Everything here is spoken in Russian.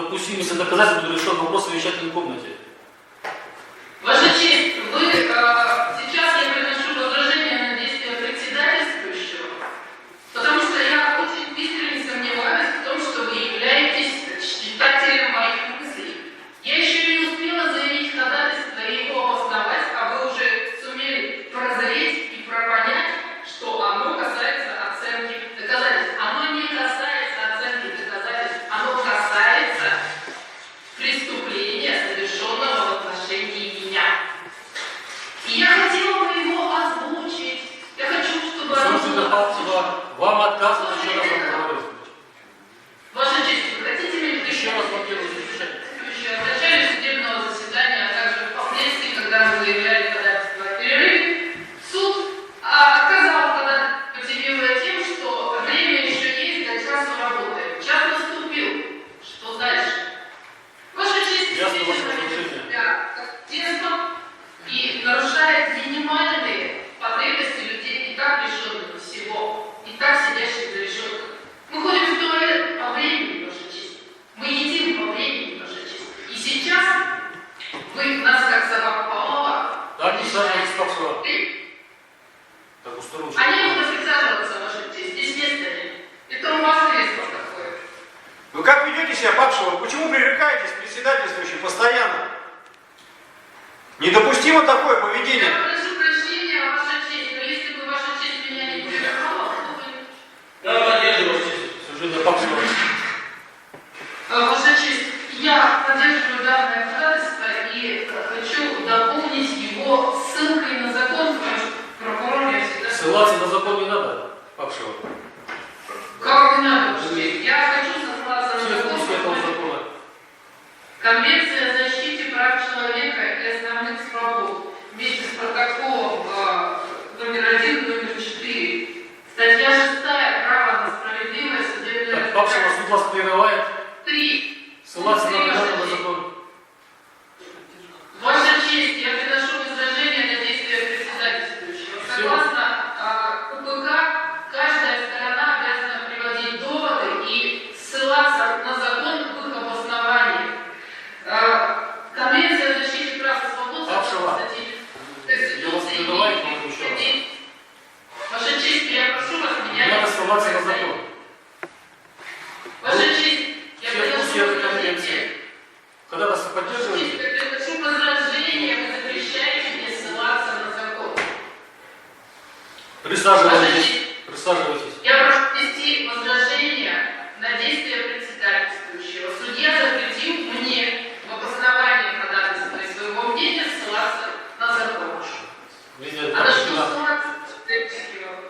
допустимости доказательств будет решен вопрос в совещательной комнате. Ваша честь, сейчас я приношу возражение на действия председательствующего, потому что я очень искренне сомневаюсь в том, что вы являетесь читателем моих мыслей. Я еще не успела заявить ходатайство и его обосновать, а вы уже сумели прозреть и пропонять, что оно касается оценки доказательств. Оно не касается оценки доказательств, оно касается преступления, совершенного в отношении меня. И я хотела бы его озвучить. Я хочу, чтобы... Вам отказано еще раз говорить. Ваша честь, вы хотите меня Еще раз во-первых, защищать. в начале судебного заседания, а также впоследствии, когда мы заявляли ходатайство о перерыве, суд отказал ходатайство, мотивируя тем, что время еще есть, до часу работает. Час наступил. Что дальше? Ваша честь, и нарушает минимальные потребности людей, и так лишенных всего, и так сидящих за решеткой. Мы ходим в туалет по времени, Ваша честь. Мы едим по времени, Ваша честь. И сейчас вы нас, как собак по лапам, Так, не сажайтесь, Папшева. Так устроено. они будут фиксироваться, Ваша честь. Здесь места нет. Это у вас кресло такое. Вы как ведете себя, Папшева? Почему пререкаетесь председательствующим постоянно? Недопустимо такое поведение. Я прошу прощения, Ваша честь, но если бы Ваша честь меня не прерывала, то вы... Да, поддерживаю, Ваша честь. Суждение Папшева. Ваша честь, я поддерживаю данное ходатайство и хочу дополнить его ссылкой на закон, потому что прокурор я всегда... Ссылаться на закон не надо, Папшева. Как не надо, Ваша честь? Я хочу сослаться на Все закон. функции этого закона. Конвенция о защите прав человека и основных свобод вместе с протоколом номер 1, номер 4. Статья 6. Право на справедливое судебное Так, Папшева, суд вас прерывает. 3. Ссылаться на закон. Ваша честь, я приношу возражение на действия председательствующего. Согласно УПК, каждая сторона обязана приводить доводы и ссылаться на закон в их обосновании. Конвенция о защите прав и свобод Папшева, я вас прерываю, но еще раз. Ваша честь, я прошу вас меня... Не надо ссылаться на закон. Ваша честь, я Все приношу функции этой возражение. конвенции. Когда вас поддерживаете, Я приношу возражение, вы запрещаете мне ссылаться на закон. присаживайтесь. Присаживайтесь. Я прошу внести возражение на действия председательствующего. Судья запретил мне в обосновании ходатайства и своего мнения ссылаться на закон. Мнение А на что Папшина. ссылаться? Теоретический вопрос.